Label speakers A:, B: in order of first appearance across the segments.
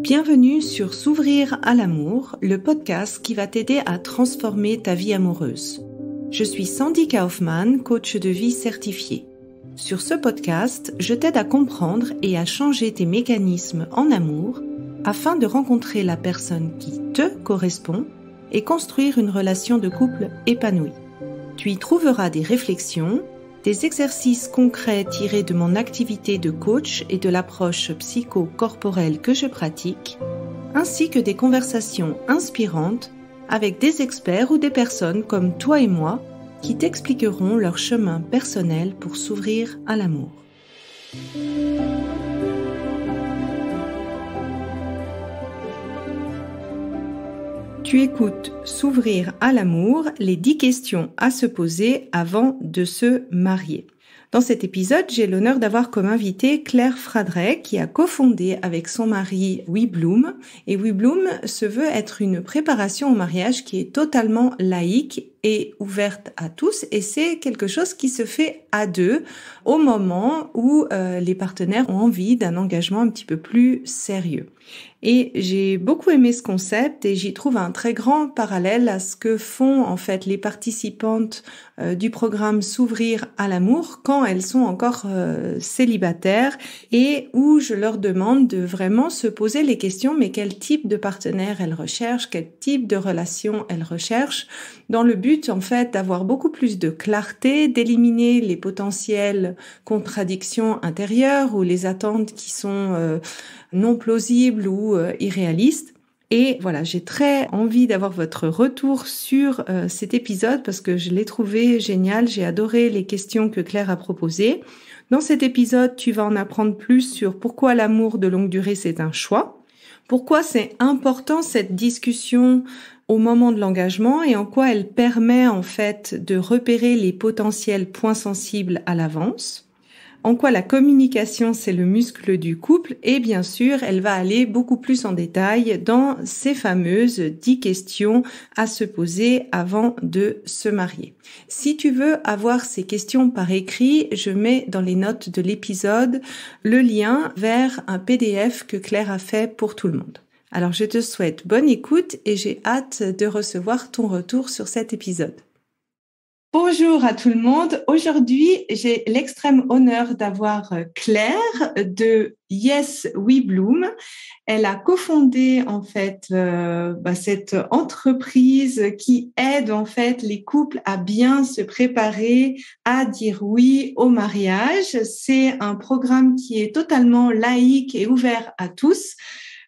A: Bienvenue sur S'ouvrir à l'amour, le podcast qui va t'aider à transformer ta vie amoureuse. Je suis Sandy Kaufmann, coach de vie certifiée. Sur ce podcast, je t'aide à comprendre et à changer tes mécanismes en amour afin de rencontrer la personne qui te correspond et construire une relation de couple épanouie. Tu y trouveras des réflexions, des exercices concrets tirés de mon activité de coach et de l'approche psycho-corporelle que je pratique, ainsi que des conversations inspirantes avec des experts ou des personnes comme toi et moi qui t'expliqueront leur chemin personnel pour s'ouvrir à l'amour. Tu écoutes S'ouvrir à l'amour, les 10 questions à se poser avant de se marier. Dans cet épisode, j'ai l'honneur d'avoir comme invitée Claire Fradret qui a cofondé avec son mari WeBloom. Et WeBloom se veut être une préparation au mariage qui est totalement laïque et ouverte à tous. Et c'est quelque chose qui se fait à deux au moment où les partenaires ont envie d'un engagement un petit peu plus sérieux. Et j'ai beaucoup aimé ce concept et j'y trouve un très grand parallèle à ce que font en fait les participantes du programme S'ouvrir à l'amour quand elles sont encore célibataires et où je leur demande de vraiment se poser les questions mais quel type de partenaire elles recherchent, quel type de relation elles recherchent dans le but en fait d'avoir beaucoup plus de clarté, d'éliminer les potentielles contradictions intérieures ou les attentes qui sont non plausibles ou irréalistes. Et voilà, j'ai très envie d'avoir votre retour sur cet épisode parce que je l'ai trouvé génial. J'ai adoré les questions que Claire a proposées. Dans cet épisode, tu vas en apprendre plus sur pourquoi l'amour de longue durée, c'est un choix. Pourquoi c'est important cette discussion au moment de l'engagement et en quoi elle permet en fait de repérer les potentiels points sensibles à l'avance. En quoi la communication, c'est le muscle du couple et bien sûr, elle va aller beaucoup plus en détail dans ces fameuses 10 questions à se poser avant de se marier. Si tu veux avoir ces questions par écrit, je mets dans les notes de l'épisode le lien vers un PDF que Claire a fait pour tout le monde. Alors, je te souhaite bonne écoute et j'ai hâte de recevoir ton retour sur cet épisode. Bonjour à tout le monde. Aujourd'hui, j'ai l'extrême honneur d'avoir Claire de Yes WeBloom. Elle a cofondé en fait cette entreprise qui aide en fait les couples à bien se préparer à dire oui au mariage. C'est un programme qui est totalement laïque et ouvert à tous.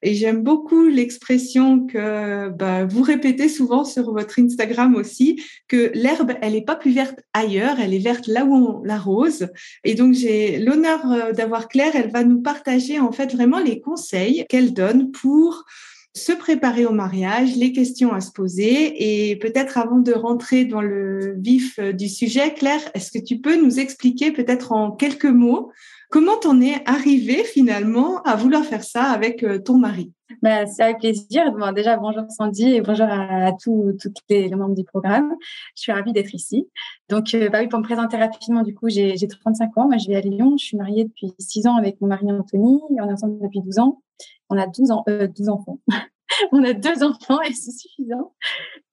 A: Et j'aime beaucoup l'expression que vous répétez souvent sur votre Instagram aussi, que l'herbe, elle n'est pas plus verte ailleurs, elle est verte là où on l'arrose. Et donc, j'ai l'honneur d'avoir Claire, elle va nous partager en fait vraiment les conseils qu'elle donne pour se préparer au mariage, les questions à se poser. Et peut-être avant de rentrer dans le vif du sujet, Claire, est-ce que tu peux nous expliquer peut-être en quelques mots comment t'en es arrivée finalement à vouloir faire ça avec ton mari?
B: C'est avec plaisir. Bon, déjà, bonjour Sandy et bonjour à tous les membres du programme. Je suis ravie d'être ici. Donc, oui, pour me présenter rapidement, du coup, j'ai 35 ans. Moi, je vis à Lyon. Je suis mariée depuis 6 ans avec mon mari Anthony. On est ensemble depuis 12 ans. On a 12 enfants. On a 2 enfants et c'est suffisant.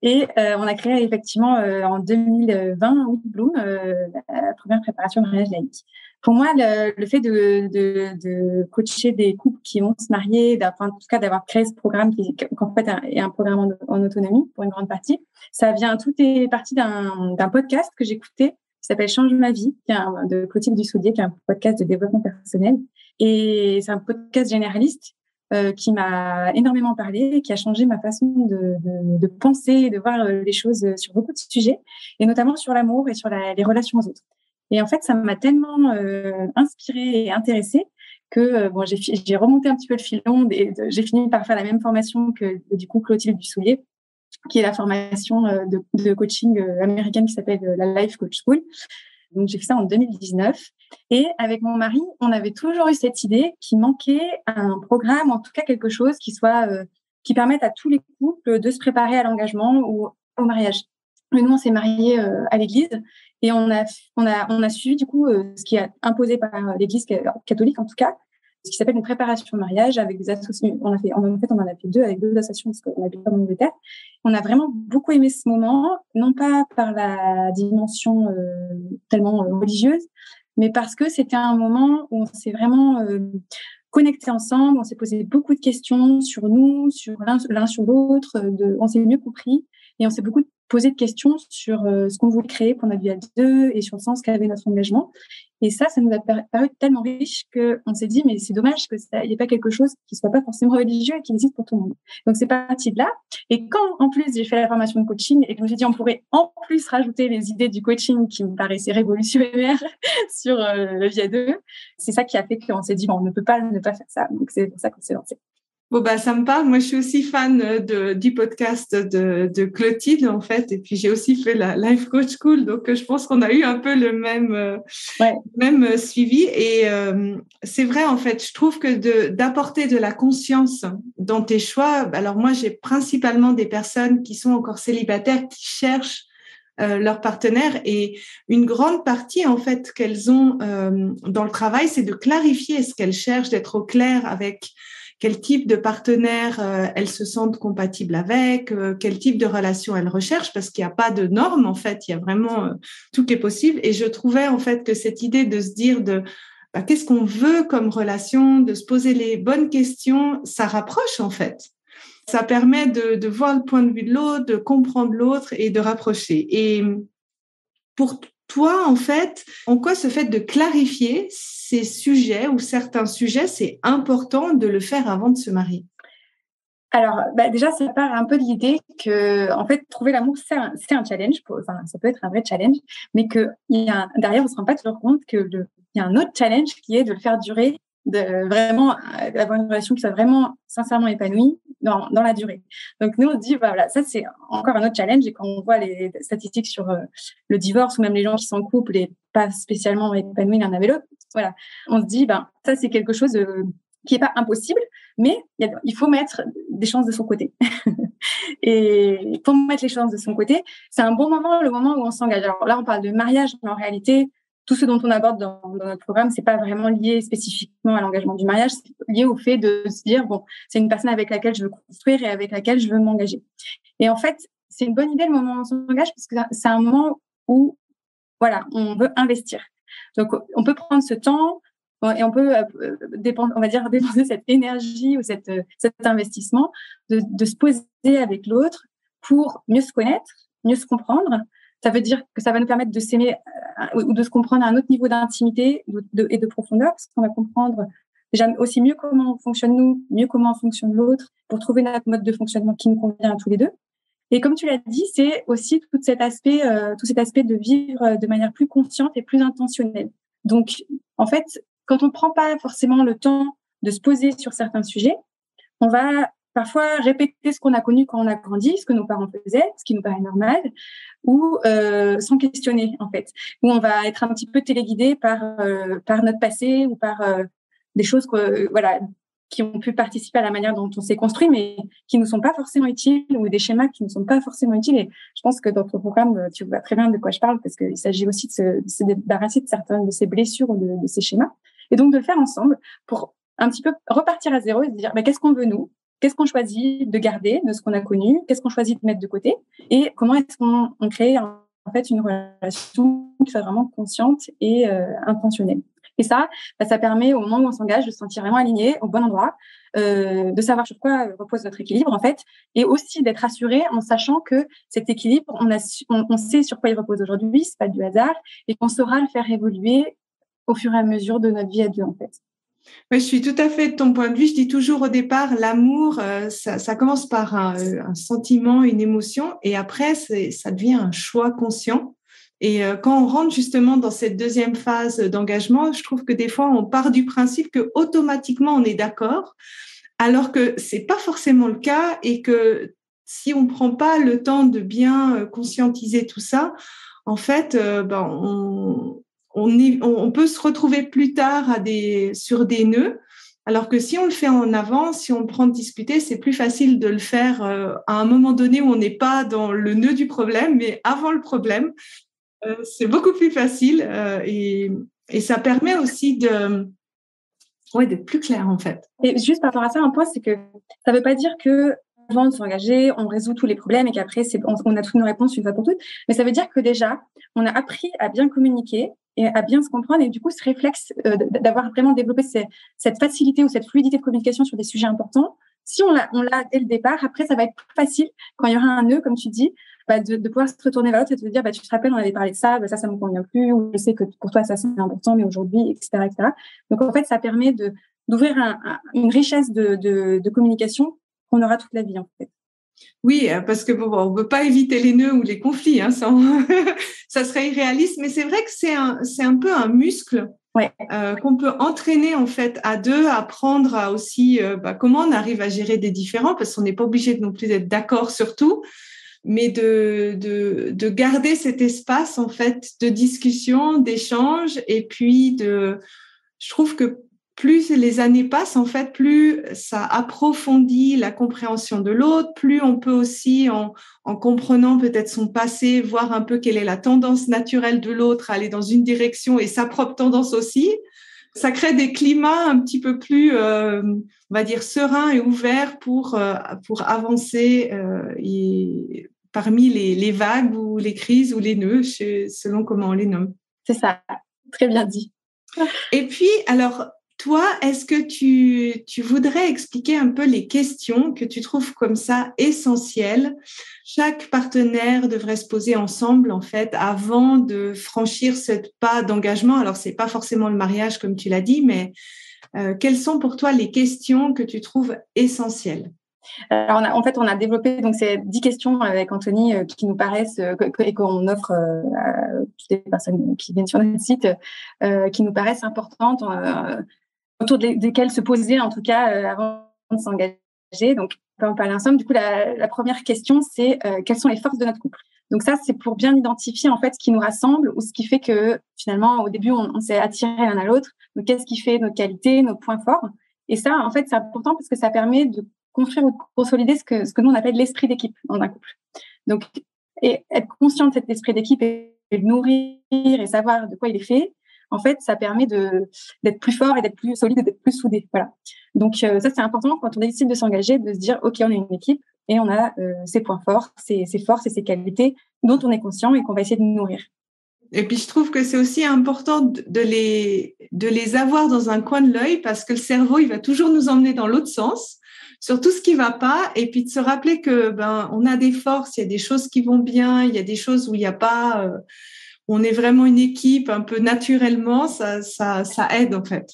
B: Et on a créé effectivement en 2020 WeBloom, la première préparation au mariage laïque. Pour moi, le fait de coacher des couples qui vont se marier, en tout cas d'avoir créé ce programme qui en fait est un programme en autonomie pour une grande partie, tout est parti d'un podcast que j'écoutais qui s'appelle Change ma vie, de Clotilde Dussoulier, qui est un podcast de développement personnel. Et c'est un podcast généraliste qui m'a énormément parlé, qui a changé ma façon de penser et de voir les choses sur beaucoup de sujets, et notamment sur l'amour et sur les relations aux autres. Et en fait, ça m'a tellement inspirée et intéressée que j'ai remonté un petit peu le filon et j'ai fini par faire la même formation que du coup Clotilde Dussoulier, qui est la formation de coaching américaine qui s'appelle la Life Coach School. Donc, j'ai fait ça en 2019. Et avec mon mari, on avait toujours eu cette idée qu'il manquait un programme, en tout cas quelque chose qui permette à tous les couples de se préparer à l'engagement ou au mariage. Et nous, on s'est mariés à l'église et on a suivi du coup ce qui est imposé par l'église catholique en tout cas, ce qui s'appelle une préparation au mariage avec des associations. On en a fait 2 avec 2 associations parce qu'on habite en Angleterre. On a vraiment beaucoup aimé ce moment, non pas par la dimension tellement religieuse, mais parce que c'était un moment où on s'est vraiment connectés ensemble, on s'est posé beaucoup de questions sur nous, sur l'un sur l'autre, on s'est mieux compris et on s'est beaucoup posé de questions sur ce qu'on voulait créer pour notre vie à 2 et sur le sens qu'avait notre engagement. Et ça nous a paru tellement riche qu'on s'est dit, mais c'est dommage qu'il n'y ait pas quelque chose qui soit pas forcément religieux et qui existe pour tout le monde. Donc, c'est parti de là. Et quand, en plus, j'ai fait la formation de coaching et que je me suis dit, on pourrait en plus rajouter les idées du coaching qui me paraissaient révolutionnaires sur la vie à 2, c'est ça qui a fait qu'on s'est dit, bon, on ne peut pas ne pas faire ça. Donc, c'est pour ça qu'on s'est lancé.
A: Bon, bah, ça me parle. Moi, je suis aussi fan du podcast de Clotilde, en fait. Et puis, j'ai aussi fait la Life Coach School. Donc, je pense qu'on a eu un peu le même suivi. Et c'est vrai, en fait, je trouve que d'apporter de la conscience dans tes choix. Alors, moi, j'ai principalement des personnes qui sont encore célibataires, qui cherchent leur partenaire. Et une grande partie, en fait, qu'elles ont dans le travail, c'est de clarifier ce qu'elles cherchent, d'être au clair avec quel type de partenaire elles se sentent compatibles avec, quel type de relation elles recherchent, parce qu'il n'y a pas de normes, en fait, il y a vraiment tout qui est possible. Et je trouvais, en fait, que cette idée de se dire qu'est-ce qu'on veut comme relation, de se poser les bonnes questions, ça rapproche, en fait. Ça permet de voir le point de vue de l'autre, de comprendre l'autre et de rapprocher. Et pour toi, en fait, en quoi ce fait de clarifier ces sujets ou certains sujets, c'est important de le faire avant de se marier?
B: Alors, déjà, ça part un peu de l'idée que, en fait, trouver l'amour, c'est un challenge. Ça peut être un vrai challenge, mais derrière, on se rend pas toujours compte il y a un autre challenge qui est de le faire durer, de vraiment avoir une relation qui soit vraiment sincèrement épanouie dans la durée. Donc, nous, on se dit, voilà, ça, c'est encore un autre challenge. Et quand on voit les statistiques sur le divorce ou même les gens qui sont en couple et pas spécialement épanouis l'un avec l'autre, voilà, on se dit, ça, c'est quelque chose qui est pas impossible, mais il faut mettre des chances de son côté. Et pour mettre les chances de son côté, c'est un bon moment, le moment où on s'engage. Alors là, on parle de mariage, mais en réalité, tout ce dont on aborde dans notre programme, c'est pas vraiment lié spécifiquement à l'engagement du mariage, c'est lié au fait de se dire, bon, c'est une personne avec laquelle je veux construire et avec laquelle je veux m'engager. Et en fait, c'est une bonne idée le moment où on s'engage parce que c'est un moment où, voilà, on veut investir. Donc, on peut prendre ce temps et on peut dépenser cette énergie ou cet investissement de se poser avec l'autre pour mieux se connaître, mieux se comprendre. Ça veut dire que ça va nous permettre de s'aimer ou de se comprendre à un autre niveau d'intimité et de profondeur, parce qu'on va comprendre déjà aussi mieux comment on fonctionne nous, mieux comment on fonctionne l'autre, pour trouver notre mode de fonctionnement qui nous convient à tous les deux. Et comme tu l'as dit, c'est aussi tout cet aspect de vivre de manière plus consciente et plus intentionnelle. Donc, en fait, quand on ne prend pas forcément le temps de se poser sur certains sujets, on va parfois répéter ce qu'on a connu quand on a grandi, ce que nos parents faisaient, ce qui nous paraît normal, ou sans questionner, en fait. Où on va être un petit peu téléguidé par notre passé ou par des choses qui ont pu participer à la manière dont on s'est construit, mais qui ne nous sont pas forcément utiles, ou des schémas qui ne sont pas forcément utiles. Et je pense que dans ton programme, tu vois très bien de quoi je parle, parce qu'il s'agit aussi de se débarrasser de certaines de ces blessures ou de ces schémas. Et donc, de le faire ensemble pour un petit peu repartir à zéro et se dire, qu'est-ce qu'on veut nous? Qu'est-ce qu'on choisit de garder de ce qu'on a connu? Qu'est-ce qu'on choisit de mettre de côté? Et comment est-ce qu'on crée en fait une relation qui soit vraiment consciente et intentionnelle? Et ça permet au moment où on s'engage de se sentir vraiment aligné au bon endroit, de savoir sur quoi repose notre équilibre en fait, et aussi d'être rassuré en sachant que cet équilibre, on sait sur quoi il repose aujourd'hui, c'est pas du hasard, et qu'on saura le faire évoluer au fur et à mesure de notre vie à 2 en fait.
A: Oui, je suis tout à fait de ton point de vue. Je dis toujours au départ, l'amour, ça commence par un sentiment, une émotion, et après, ça devient un choix conscient. Et quand on rentre justement dans cette deuxième phase d'engagement, je trouve que des fois, on part du principe que automatiquement on est d'accord, alors que c'est pas forcément le cas, et que si on prend pas le temps de bien conscientiser tout ça, en fait, on peut se retrouver plus tard sur des nœuds, alors que si on le fait en avance, si on le prend de discuter, c'est plus facile de le faire à un moment donné où on n'est pas dans le nœud du problème, mais avant le problème. C'est beaucoup plus facile et ça permet aussi Ouais, d'être plus clair en fait.
B: Et juste par rapport à ça, un point, c'est que ça ne veut pas dire que avant de s'engager, on résout tous les problèmes et qu'après, on a toutes nos réponses une fois pour toutes. Mais ça veut dire que déjà, on a appris à bien communiquer et à bien se comprendre. Et du coup, ce réflexe d'avoir vraiment développé cette facilité ou cette fluidité de communication sur des sujets importants, si on l'a dès le départ, après, ça va être plus facile quand il y aura un nœud, comme tu dis, de pouvoir se retourner vers l'autre et de se dire, tu te rappelles, on avait parlé de ça, ça me convient plus, ou je sais que pour toi, ça, c'est important, mais aujourd'hui, etc., etc. Donc, en fait, ça permet d'ouvrir une richesse de communication qu'on aura toute la vie, en fait.
A: Oui, parce que on ne peut pas éviter les nœuds ou les conflits, hein, ça serait irréaliste, mais c'est vrai que c'est un peu un muscle qu'on peut entraîner en fait à deux, apprendre à aussi comment on arrive à gérer des différends, parce qu'on n'est pas obligé non plus d'être d'accord sur tout, mais de garder cet espace en fait de discussion, d'échange, et puis je trouve que plus les années passent, en fait, plus ça approfondit la compréhension de l'autre, plus on peut aussi, en comprenant peut-être son passé, voir un peu quelle est la tendance naturelle de l'autre, aller dans une direction et sa propre tendance aussi. Ça crée des climats un petit peu plus, on va dire, sereins et ouverts pour avancer parmi les vagues ou les crises ou les nœuds, selon comment on les nomme.
B: C'est ça, très bien dit.
A: Et puis, alors, toi, est-ce que tu voudrais expliquer un peu les questions que tu trouves comme ça essentielles? Chaque partenaire devrait se poser ensemble, en fait, avant de franchir ce pas d'engagement. Alors, c'est pas forcément le mariage, comme tu l'as dit, mais quelles sont pour toi les questions que tu trouves essentielles?
B: Alors, on a développé donc ces 10 questions avec Anthony qui nous paraissent et qu'on offre à toutes les personnes qui viennent sur notre site, qui nous paraissent importantes, autour desquelles se poser en tout cas avant de s'engager. Donc, on peut en parler ensemble. Du coup, la première question, c'est quelles sont les forces de notre couple? Donc ça, c'est pour bien identifier en fait ce qui nous rassemble ou ce qui fait que finalement, au début, on s'est attirés l'un à l'autre. Donc, qu'est-ce qui fait nos qualités, nos points forts? Et ça, en fait, c'est important parce que ça permet de construire ou de consolider ce que nous on appelle l'esprit d'équipe dans un couple. Donc, et être conscient de cet esprit d'équipe et le nourrir et savoir de quoi il est fait, en fait, ça permet d'être plus fort et d'être plus solide et d'être plus soudé. Voilà. Donc, ça, c'est important quand on décide de s'engager, de se dire, OK, on est une équipe et on a ses points forts, ses forces et ses qualités dont on est conscient et qu'on va essayer de nourrir.
A: Et puis, je trouve que c'est aussi important de les avoir dans un coin de l'œil parce que le cerveau, il va toujours nous emmener dans l'autre sens sur tout ce qui va pas, et puis de se rappeler que on a des forces, il y a des choses qui vont bien, il y a des choses où il n'y a pas, on est vraiment une équipe un peu naturellement, ça aide en fait.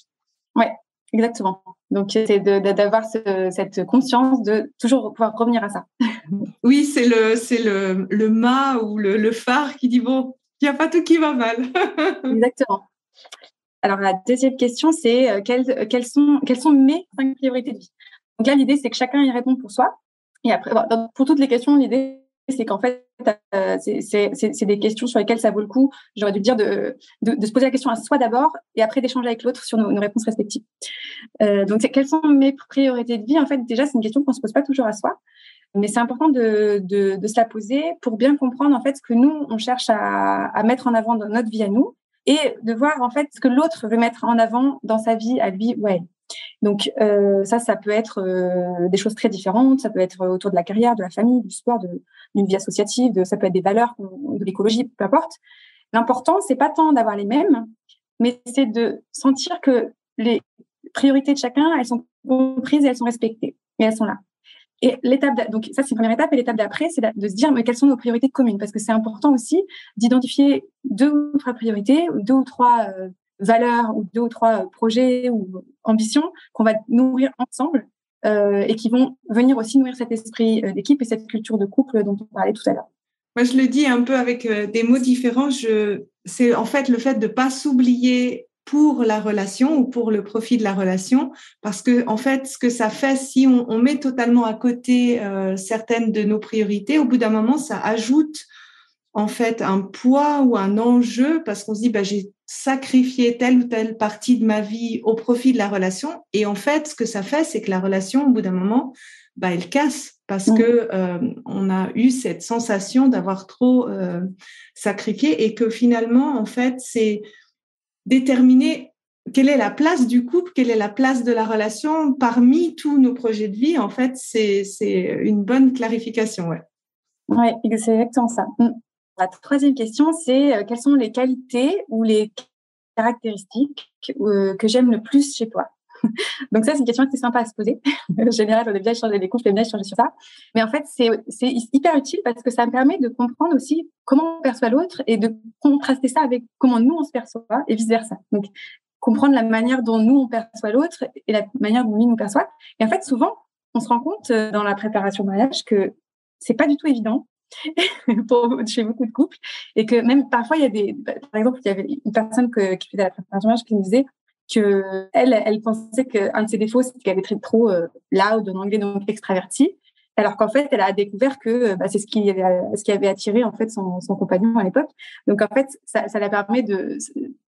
B: Ouais, exactement. Donc c'est d'avoir cette conscience de toujours pouvoir revenir à ça.
A: Oui, c'est le mât ou le phare qui dit bon, il n'y a pas tout qui va mal.
B: Exactement. Alors la deuxième question, c'est quelles sont mes 5 priorités de vie. Donc là, l'idée, c'est que chacun y répond pour soi. Et après, pour toutes les questions, l'idée, c'est qu'en fait, c'est des questions sur lesquelles ça vaut le coup, j'aurais dû dire, de se poser la question à soi d'abord et après d'échanger avec l'autre sur nos réponses respectives. Donc, quelles sont mes priorités de vie? En fait, déjà, c'est une question qu'on ne se pose pas toujours à soi, mais c'est important de se la poser pour bien comprendre, en fait, ce que nous, on cherche à mettre en avant dans notre vie à nous et de voir, en fait, ce que l'autre veut mettre en avant dans sa vie à lui ou à elle. Donc ça peut être des choses très différentes, ça peut être autour de la carrière, de la famille, du sport, d'une vie associative, ça peut être des valeurs, de l'écologie, peu importe. L'important, c'est pas tant d'avoir les mêmes, mais c'est de sentir que les priorités de chacun, elles sont comprises et elles sont respectées et elles sont là. Et donc ça c'est une première étape, et l'étape d'après, c'est de se dire mais quelles sont nos priorités communes, parce que c'est important aussi d'identifier 2 ou 3 priorités, ou 2 ou 3 valeurs ou 2 ou 3 projets ou ambitions qu'on va nourrir ensemble et qui vont venir aussi nourrir cet esprit d'équipe et cette culture de couple dont on parlait tout à l'heure.
A: Moi, je le dis un peu avec des mots différents. C'est en fait le fait de ne pas s'oublier pour la relation ou pour le profit de la relation, parce que en fait, ce que ça fait, si on met totalement à côté certaines de nos priorités, au bout d'un moment, ça ajoute en fait un poids ou un enjeu, parce qu'on se dit j'ai sacrifié telle ou telle partie de ma vie au profit de la relation, et en fait, ce que ça fait, c'est que la relation, au bout d'un moment, elle casse parce que on a eu cette sensation d'avoir trop sacrifié, et que finalement, en fait, c'est déterminé quelle est la place du couple, quelle est la place de la relation parmi tous nos projets de vie. En fait, c'est une bonne clarification. Ouais.
B: Ouais, c'est exactement ça. La troisième question, c'est quelles sont les qualités ou les caractéristiques que j'aime le plus chez toi? Donc ça, c'est une question assez sympa à se poser. En général, on aime bien échanger des couples, on aime bien échanger sur ça. Mais en fait, c'est hyper utile parce que ça me permet de comprendre aussi comment on perçoit l'autre et de contraster ça avec comment nous, on se perçoit et vice-versa. Donc, comprendre la manière dont nous, on perçoit l'autre et la manière dont lui nous perçoit. Et en fait, souvent, on se rend compte dans la préparation au mariage que c'est pas du tout évident chez beaucoup de couples et que même parfois, il y a par exemple, il y avait une personne qui faisait la préparation au mariage qui nous disait que elle pensait qu'un de ses défauts, c'était qu'elle était trop loud en anglais, donc extravertie, alors qu'en fait, elle a découvert que c'est ce qui avait attiré en fait son compagnon à l'époque. Donc en fait, ça la permet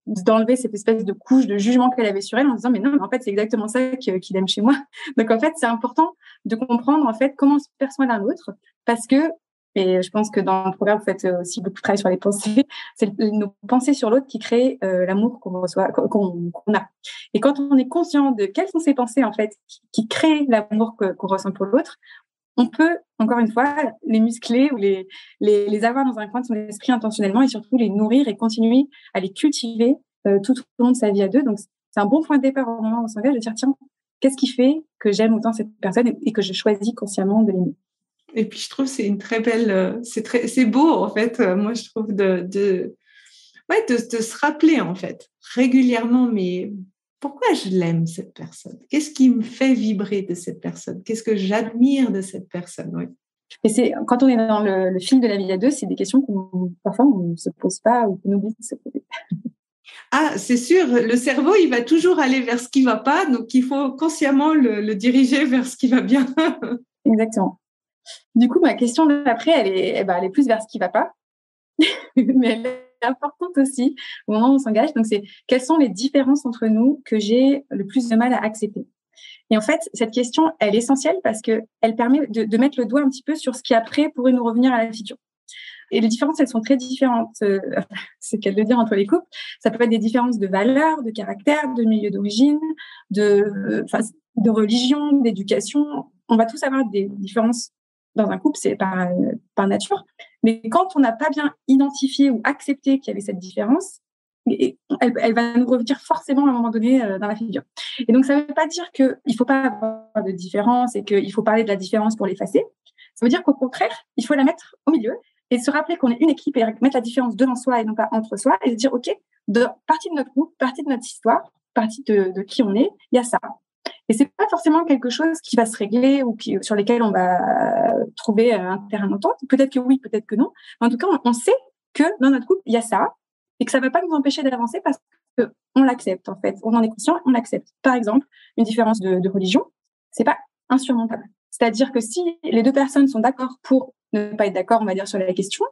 B: d'enlever cette espèce de couche de jugement qu'elle avait sur elle en disant mais non, en fait, c'est exactement ça qu'il aime chez moi. Donc en fait, c'est important de comprendre en fait comment on se perçoit l'un l'autre parce que et je pense que dans le programme, vous faites aussi beaucoup de travail sur les pensées. C'est nos pensées sur l'autre qui créent l'amour qu'on reçoit, qu'on a. Et quand on est conscient de quelles sont ces pensées en fait qui créent l'amour qu'on ressent pour l'autre, on peut encore une fois les muscler ou les avoir dans un coin de son esprit intentionnellement et surtout les nourrir et continuer à les cultiver tout au long de sa vie à deux. Donc c'est un bon point de départ au moment où on s'engage de dire tiens, qu'est-ce qui fait que j'aime autant cette personne et que je choisis consciemment de l'aimer.
A: Et puis je trouve c'est une très belle, c'est beau en fait. Moi je trouve de se rappeler en fait régulièrement, mais pourquoi je l'aime cette personne? Qu'est-ce qui me fait vibrer de cette personne? Qu'est-ce que j'admire de cette personne? Oui.
B: Et c'est quand on est dans le fil de la vie à deux, c'est des questions qu'on parfois on ne se pose pas ou qu'on oublie de se poser.
A: Ah, c'est sûr, le cerveau, il va toujours aller vers ce qui va pas, donc il faut consciemment le diriger vers ce qui va bien.
B: Exactement. Du coup, ma question d'après, elle est plus vers ce qui va pas, mais elle est importante aussi au moment où on s'engage. Donc, c'est quelles sont les différences entre nous que j'ai le plus de mal à accepter? Et en fait, cette question, elle est essentielle parce que elle permet de mettre le doigt un petit peu sur ce qui après pourrait nous revenir à la figure. Et les différences, elles sont très différentes. C'est qu'elle de dire entre les couples. Ça peut être des différences de valeurs, de caractère, de milieu d'origine, de religion, d'éducation. On va tous avoir des différences dans un couple, c'est par nature. Mais quand on n'a pas bien identifié ou accepté qu'il y avait cette différence, elle va nous revenir forcément à un moment donné dans la figure. Et donc, ça ne veut pas dire qu'il ne faut pas avoir de différence et qu'il faut parler de la différence pour l'effacer. Ça veut dire qu'au contraire, il faut la mettre au milieu et se rappeler qu'on est une équipe et mettre la différence devant soi et non pas entre soi et se dire, OK, partie de notre groupe, partie de notre histoire, partie de qui on est, il y a ça. Et c'est pas forcément quelque chose qui va se régler ou sur lesquels on va trouver un terrain d'entente. Peut-être que oui, peut-être que non. Mais en tout cas, on sait que dans notre couple, il y a ça et que ça ne va pas nous empêcher d'avancer parce qu'on l'accepte, en fait. On en est conscient, on l'accepte. Par exemple, une différence de religion, c'est pas insurmontable. C'est-à-dire que si les deux personnes sont d'accord pour ne pas être d'accord, on va dire, sur la question,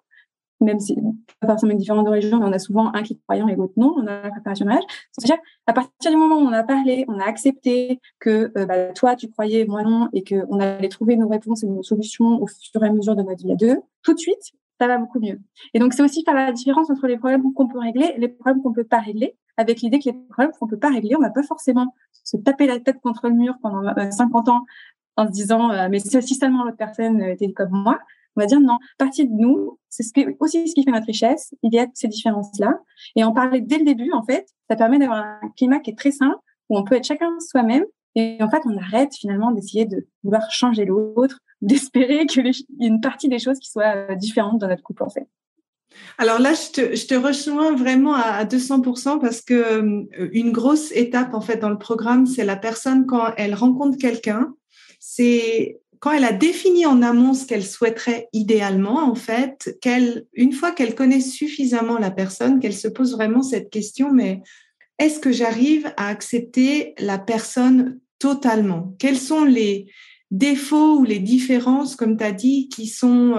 B: même si pas forcément une différence de religion, mais on a souvent un qui est croyant et l'autre non, on a la préparation de mariage. C'est-à-dire, à partir du moment où on a parlé, on a accepté que toi, tu croyais, moi non, et qu'on allait trouver nos réponses et nos solutions au fur et à mesure de notre vie à deux, tout de suite, ça va beaucoup mieux. Et donc, c'est aussi faire la différence entre les problèmes qu'on peut régler et les problèmes qu'on peut pas régler, avec l'idée que les problèmes qu'on peut pas régler, on va pas forcément se taper la tête contre le mur pendant 50 ans en se disant mais si seulement l'autre personne était comme moi. On va dire non, partie de nous, c'est aussi ce qui fait notre richesse, il y a ces différences-là. Et en parler dès le début, en fait, ça permet d'avoir un climat qui est très sain, où on peut être chacun soi-même. Et en fait, on arrête finalement d'essayer de vouloir changer l'autre, d'espérer qu'il y ait une partie des choses qui soient différentes dans notre couple, en fait.
A: Alors là, je te rejoins vraiment à 200% parce que une grosse étape, en fait, dans le programme, c'est la personne quand elle rencontre quelqu'un, c'est quand elle a défini en amont ce qu'elle souhaiterait idéalement, en fait, une fois qu'elle connaît suffisamment la personne, qu'elle se pose vraiment cette question, mais est-ce que j'arrive à accepter la personne totalement? Quels sont les défauts ou les différences, comme tu as dit, qui sont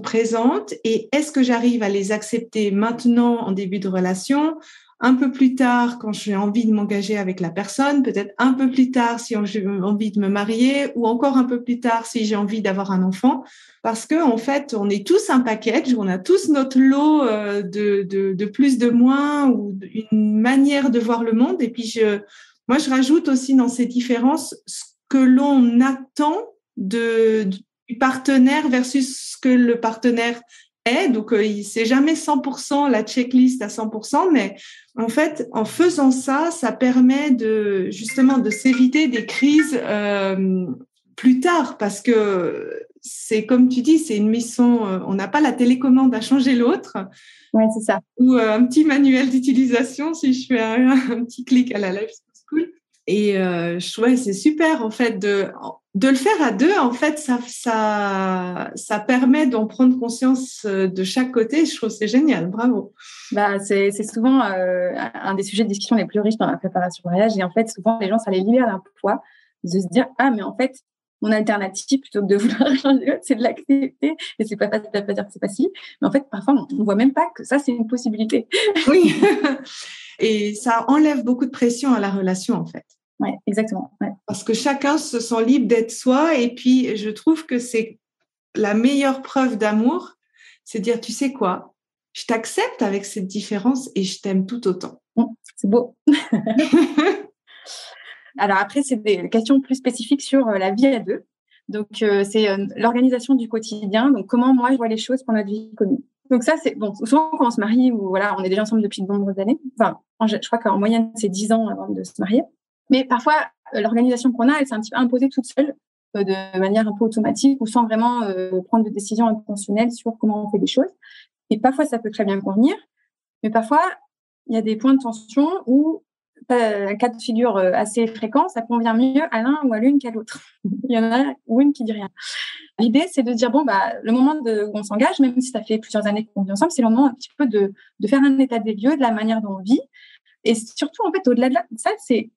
A: présentes? Et est-ce que j'arrive à les accepter maintenant en début de relation, un peu plus tard quand j'ai envie de m'engager avec la personne, peut-être un peu plus tard si j'ai envie de me marier, ou encore un peu plus tard si j'ai envie d'avoir un enfant. Parce que en fait, on est tous un package, on a tous notre lot de plus, de moins, ou une manière de voir le monde. Et puis, moi, je rajoute aussi dans ces différences ce que l'on attend du partenaire versus ce que le partenaire est. Donc, c'est jamais 100% la checklist à 100%, mais en fait, en faisant ça, ça permet justement de s'éviter des crises plus tard, parce que c'est comme tu dis, c'est une mission, on n'a pas la télécommande à changer l'autre.
B: Ouais, c'est ça.
A: Ou un petit manuel d'utilisation si je fais un petit clic à la Life School. Et je trouvais c'est super en fait de le faire à deux. En fait, ça permet d'en prendre conscience de chaque côté. Je trouve que c'est génial. Bravo.
B: Bah, c'est souvent un des sujets de discussion les plus riches dans la préparation au mariage. Et en fait, souvent, les gens, ça les libère d'un poids de se dire « Ah, mais en fait, mon alternative, plutôt que de vouloir changer l'autre, c'est de l'accepter. » Et c'est pas facile, ça veut pas dire que c'est facile. Mais en fait, parfois, on voit même pas que ça, c'est une possibilité.
A: Oui. Et ça enlève beaucoup de pression à la relation, en fait.
B: Oui, exactement. Ouais.
A: Parce que chacun se sent libre d'être soi. Et puis, je trouve que c'est la meilleure preuve d'amour, c'est dire, tu sais quoi, je t'accepte avec cette différence et je t'aime tout autant.
B: C'est beau. Alors après, c'est des questions plus spécifiques sur la vie à deux. Donc, c'est l'organisation du quotidien. Donc, comment moi, je vois les choses pour notre vie commune. Donc ça, c'est bon. Souvent, quand on se marie, ou voilà, on est déjà ensemble depuis de nombreuses années. Enfin, je crois qu'en moyenne, c'est 10 ans avant de se marier. Mais parfois, l'organisation qu'on a, elle s'est un petit peu imposée toute seule, de manière un peu automatique ou sans vraiment prendre de décision intentionnelle sur comment on fait les choses. Et parfois, ça peut très bien convenir. Mais parfois, il y a des points de tension où un cas de figure assez fréquent, ça convient mieux à l'un ou à l'une qu'à l'autre. Il y en a ou une qui dit rien. L'idée, c'est de dire, bon, bah, le moment où on s'engage, même si ça fait plusieurs années qu'on vit ensemble, c'est le moment un petit peu de faire un état des lieux de la manière dont on vit. Et surtout, en fait, au-delà de ça, c'est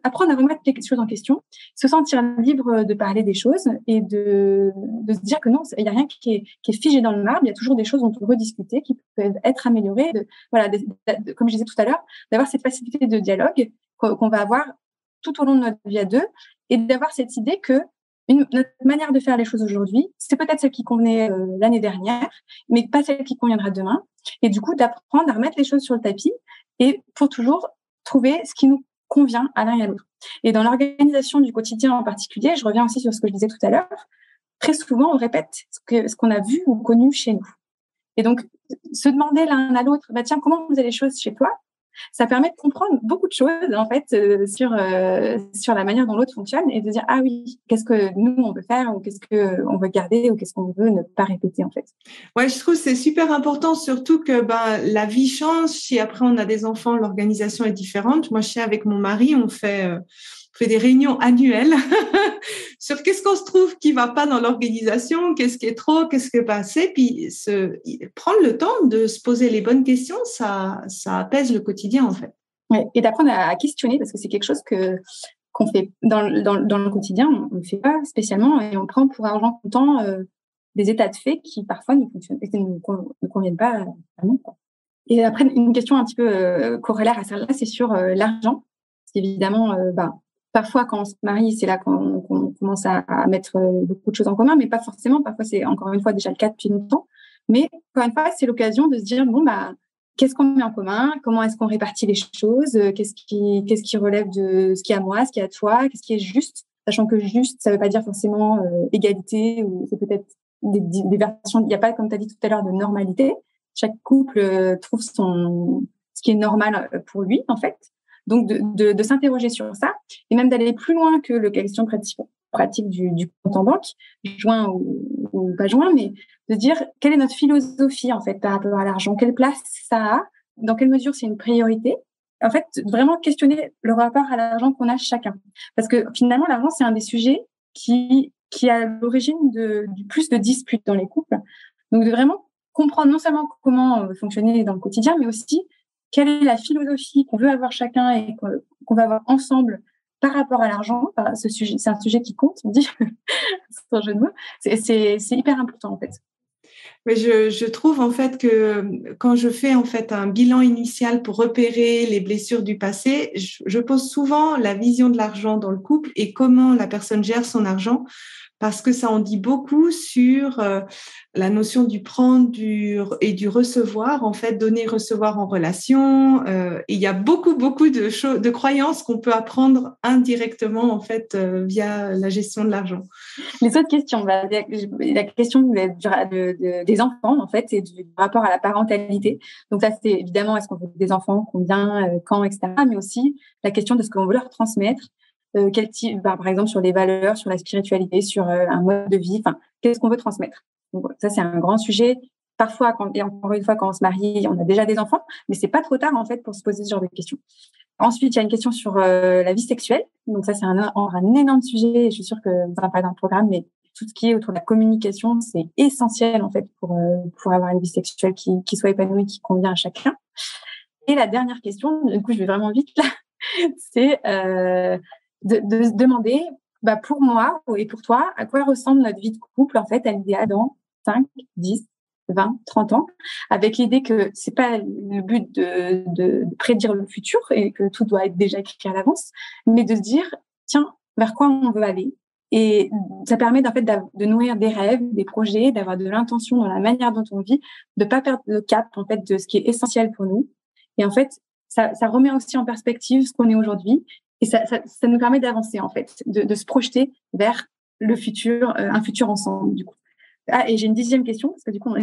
B: apprendre à remettre les choses en question, se sentir libre de parler des choses et de se dire que non, il n'y a rien qui est figé dans le marbre. Il y a toujours des choses dont on peut rediscuter, qui peuvent être améliorées. Comme je disais tout à l'heure, d'avoir cette facilité de dialogue qu'on va avoir tout au long de notre vie à deux, et d'avoir cette idée que notre manière de faire les choses aujourd'hui, c'est peut-être celle qui convenait l'année dernière, mais pas celle qui conviendra demain. Et du coup, d'apprendre à remettre les choses sur le tapis et pour toujours trouver ce qui nous convient à l'un et à l'autre. Et dans l'organisation du quotidien en particulier, je reviens aussi sur ce que je disais tout à l'heure, très souvent, on répète ce qu'on a vu ou connu chez nous. Et donc, se demander l'un à l'autre, bah tiens, comment vous avez les choses chez toi ? Ça permet de comprendre beaucoup de choses, en fait, sur la manière dont l'autre fonctionne et de dire, ah oui, qu'est-ce que nous, on veut faire ou qu'est-ce qu'on veut garder ou qu'est-ce qu'on veut ne pas répéter, en fait.
A: Ouais, je trouve que c'est super important, surtout que la vie change. Si après on a des enfants, l'organisation est différente. Moi, je sais, avec mon mari, on fait des réunions annuelles sur qu'est-ce qu'on se trouve qui va pas dans l'organisation, qu'est-ce qui est trop, qu'est-ce qui est pas assez. Puis prendre le temps de se poser les bonnes questions, ça apaise le quotidien, en fait.
B: Ouais, et d'apprendre à questionner, parce que c'est quelque chose qu'on fait dans le quotidien, on ne fait pas spécialement, et on prend pour argent comptant des états de fait qui parfois ne conviennent pas à nous, quoi. Et après, une question un petit peu corollaire à celle-là, c'est sur l'argent. Parce qu'évidemment, parfois, quand on se marie, c'est là qu'on commence à mettre beaucoup de choses en commun, mais pas forcément. Parfois, c'est encore une fois déjà le cas depuis longtemps. Mais encore une fois, c'est l'occasion de se dire, bon, qu'est-ce qu'on met en commun? Comment est-ce qu'on répartit les choses? Qu'est-ce qui relève de ce qui est à moi, ce qui est à toi? Qu'est-ce qui est juste? Sachant que juste, ça ne veut pas dire forcément égalité, ou c'est peut-être des versions. Il n'y a pas, comme tu as dit tout à l'heure, de normalité. Chaque couple trouve ce qui est normal pour lui, en fait. Donc, de s'interroger sur ça et même d'aller plus loin que la question pratique du compte en banque, joint ou pas joint, mais de dire quelle est notre philosophie, en fait, par rapport à l'argent, quelle place ça a, dans quelle mesure c'est une priorité. En fait, vraiment questionner le rapport à l'argent qu'on a chacun. Parce que finalement, l'argent, c'est un des sujets qui est à l'origine du plus de disputes dans les couples. Donc, de vraiment comprendre non seulement comment fonctionner dans le quotidien, mais aussi quelle est la philosophie qu'on veut avoir chacun et qu'on va avoir ensemble par rapport à l'argent. C'est un sujet qui compte, on dit, c'est un jeu de mots. C'est hyper important, en fait.
A: Mais je trouve en fait que quand je fais en fait un bilan initial pour repérer les blessures du passé, je pose souvent la vision de l'argent dans le couple et comment la personne gère son argent, parce que ça en dit beaucoup sur la notion du prendre et du recevoir, en fait, donner, recevoir en relation. Et il y a beaucoup de choses, de croyances qu'on peut apprendre indirectement, en fait, via la gestion de l'argent.
B: Les autres questions, la question des enfants, en fait, et du rapport à la parentalité. Donc ça, c'est évidemment, est-ce qu'on veut des enfants, combien, quand, etc. Mais aussi la question de ce qu'on veut leur transmettre. Quel type, par exemple, sur les valeurs, sur la spiritualité, sur un mode de vie, enfin, qu'est-ce qu'on veut transmettre. Donc, ça, c'est un grand sujet. Parfois, et encore une fois, quand on se marie, on a déjà des enfants, mais c'est pas trop tard, en fait, pour se poser ce genre de questions. Ensuite, il y a une question sur la vie sexuelle. Donc ça, c'est un énorme sujet. Je suis sûre que vous en parlez dans le programme, mais tout ce qui est autour de la communication, c'est essentiel, en fait, pour avoir une vie sexuelle qui soit épanouie, qui convient à chacun. Et la dernière question, du coup, je vais vraiment vite, là, c'est de se demander, pour moi et pour toi, à quoi ressemble notre vie de couple, en fait, à l'idéal dans 5, 10, 20, 30 ans, avec l'idée que c'est pas le but de prédire le futur et que tout doit être déjà écrit à l'avance, mais de se dire, tiens, vers quoi on veut aller. Et ça permet, en fait, de nourrir des rêves, des projets, d'avoir de l'intention dans la manière dont on vit, de pas perdre le cap, en fait, de ce qui est essentiel pour nous. Et en fait, ça remet aussi en perspective ce qu'on est aujourd'hui. Et ça nous permet d'avancer, en fait, de se projeter vers le futur, un futur ensemble, du coup. Ah, et j'ai une 10e question, parce que du coup,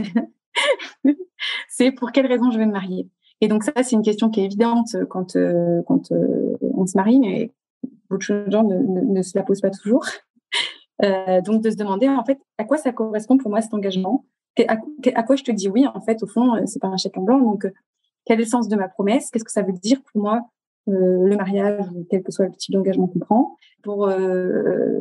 B: c'est pour quelles raisons je vais me marier. Et donc ça, c'est une question qui est évidente quand on se marie, mais beaucoup de gens ne se la posent pas toujours. Donc de se demander, en fait, à quoi ça correspond pour moi cet engagement, à quoi je te dis oui, en fait, au fond, c'est pas un chèque en blanc. Donc, quel est le sens de ma promesse? Qu'est-ce que ça veut dire pour moi, le mariage, quel que soit le type d'engagement qu'on prend, pour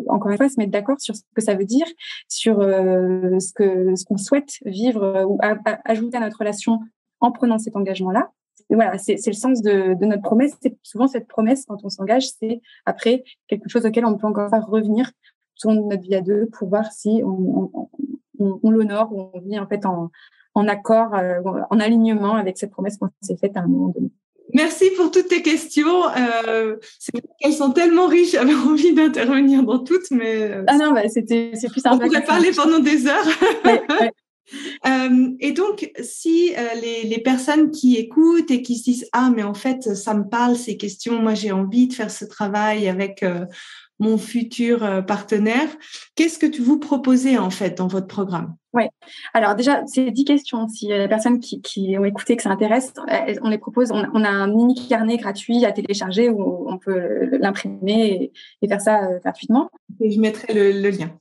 B: encore une fois se mettre d'accord sur ce que ça veut dire, sur ce qu'on souhaite vivre ou ajouter à notre relation en prenant cet engagement-là. Et voilà, c'est le sens de notre promesse. C'est souvent cette promesse, quand on s'engage, c'est après quelque chose auquel on peut encore faire revenir sur notre vie à deux pour voir si on l'honore ou on vit en fait en accord, en alignement avec cette promesse qu'on s'est faite à un moment donné.
A: Merci pour toutes tes questions. Elles sont tellement riches, j'avais envie d'intervenir dans toutes, mais
B: c'est plus simple.
A: On pourrait parler pendant des heures.
B: Ouais.
A: Et donc, si les personnes qui écoutent et qui se disent « Ah, mais en fait, ça me parle, ces questions, moi j'ai envie de faire ce travail avec mon futur partenaire », qu'est-ce que vous proposez en fait dans votre programme ?
B: Oui. Alors déjà, c'est 10 questions. Si les personnes qui ont écouté, que ça intéresse, on les propose. On a un mini carnet gratuit à télécharger où on peut l'imprimer et faire ça gratuitement.
A: Et je mettrai le lien.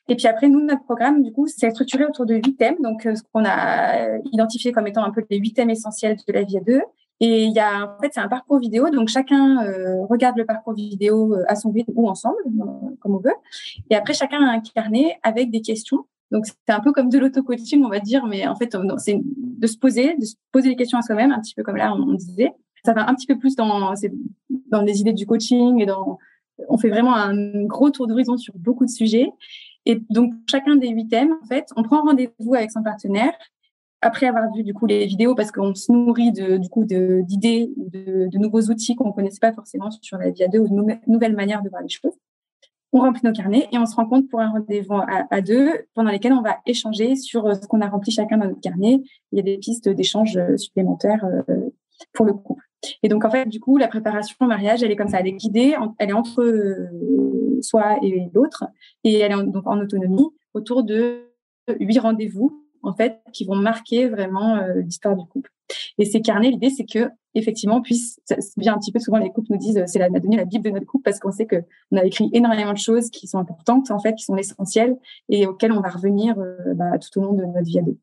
B: Et puis après, nous, notre programme, du coup, c'est structuré autour de 8 thèmes. Donc, ce qu'on a identifié comme étant un peu les 8 thèmes essentiels de la vie à deux. Et il y a, en fait, c'est un parcours vidéo. Donc, chacun regarde le parcours vidéo à son rythme ou ensemble, comme on veut. Et après, chacun a un carnet avec des questions. Donc, c'est un peu comme de l'auto-coaching, on va dire, mais en fait, c'est de se poser les questions à soi-même, un petit peu comme là, on disait. Ça va un petit peu plus dans les idées du coaching et on fait vraiment un gros tour d'horizon sur beaucoup de sujets. Et donc, chacun des 8 thèmes, en fait, on prend rendez-vous avec son partenaire après avoir vu, du coup, les vidéos, parce qu'on se nourrit d'idées, de nouveaux outils qu'on ne connaissait pas forcément sur la vie à deux ou de nouvelles manières de voir les choses. On remplit nos carnets et on se rencontre pour un rendez-vous à deux pendant lesquels on va échanger sur ce qu'on a rempli chacun dans notre carnet. Il y a des pistes d'échange supplémentaires pour le couple. Et donc, en fait, du coup, la préparation au mariage, elle est comme ça. Elle est guidée, elle est entre soi et l'autre. Et elle est donc en autonomie autour de 8 rendez-vous, en fait, qui vont marquer vraiment l'histoire du couple. Et ces carnets, l'idée, c'est que effectivement, ça vient un petit peu souvent, les couples nous disent, c'est devenu la Bible de notre couple parce qu'on sait qu'on a écrit énormément de choses qui sont importantes, en fait, qui sont essentielles et auxquelles on va revenir tout au long de notre vie à deux.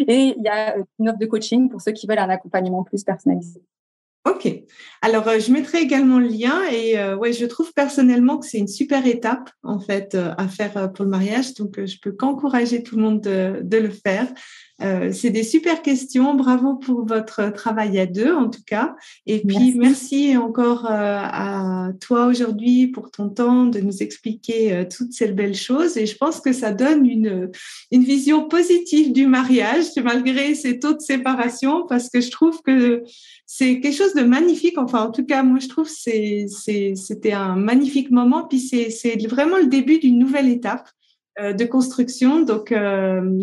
B: Et il y a une offre de coaching pour ceux qui veulent un accompagnement plus personnalisé.
A: Ok. Alors, je mettrai également le lien et je trouve personnellement que c'est une super étape en fait à faire pour le mariage. Donc, je peux qu'encourager tout le monde de le faire. C'est des super questions. Bravo pour votre travail à deux, en tout cas. Et puis, merci encore à toi aujourd'hui pour ton temps de nous expliquer toutes ces belles choses. Et je pense que ça donne une vision positive du mariage, malgré ces taux de séparation, parce que je trouve que c'est quelque chose de magnifique. Enfin, en tout cas, moi, je trouve que c'était un magnifique moment. Puis, c'est vraiment le début d'une nouvelle étape de construction. Donc,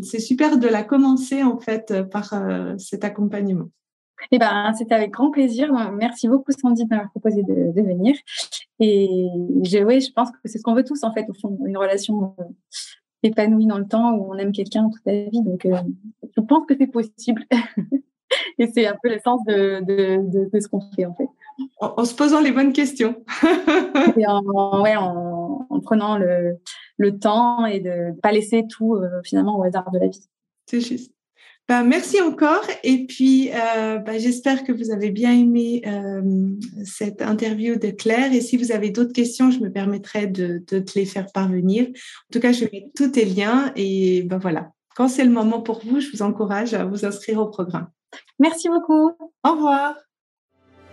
A: c'est super de la commencer, en fait, par cet accompagnement.
B: Eh ben, c'était avec grand plaisir. Merci beaucoup, Sandy, de m'avoir proposé de venir. Et je pense que c'est ce qu'on veut tous, en fait, au fond, une relation épanouie dans le temps où on aime quelqu'un toute la vie. Donc, je pense que c'est possible. Et c'est un peu l'essence de ce qu'on fait, en fait.
A: En se posant les bonnes questions.
B: Et en prenant le temps et de ne pas laisser tout, finalement, au hasard de la vie.
A: C'est juste. Merci encore. Et puis, j'espère que vous avez bien aimé cette interview de Claire. Et si vous avez d'autres questions, je me permettrai de te les faire parvenir. En tout cas, je mets tous tes liens. Et voilà, quand c'est le moment pour vous, je vous encourage à vous inscrire au programme.
B: Merci beaucoup.
A: Au revoir.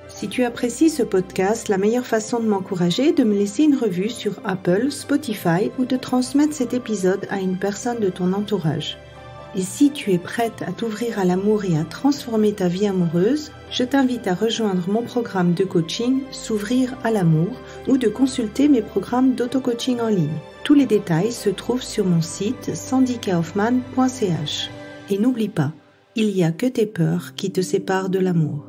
A: Si tu apprécies ce podcast, la meilleure façon de m'encourager est de me laisser une revue sur Apple, Spotify ou de transmettre cet épisode à une personne de ton entourage. Et si tu es prête à t'ouvrir à l'amour et à transformer ta vie amoureuse, je t'invite à rejoindre mon programme de coaching S'ouvrir à l'amour ou de consulter mes programmes d'auto-coaching en ligne. Tous les détails se trouvent sur mon site sandykaufman.ch. Et n'oublie pas, il n'y a que tes peurs qui te séparent de l'amour.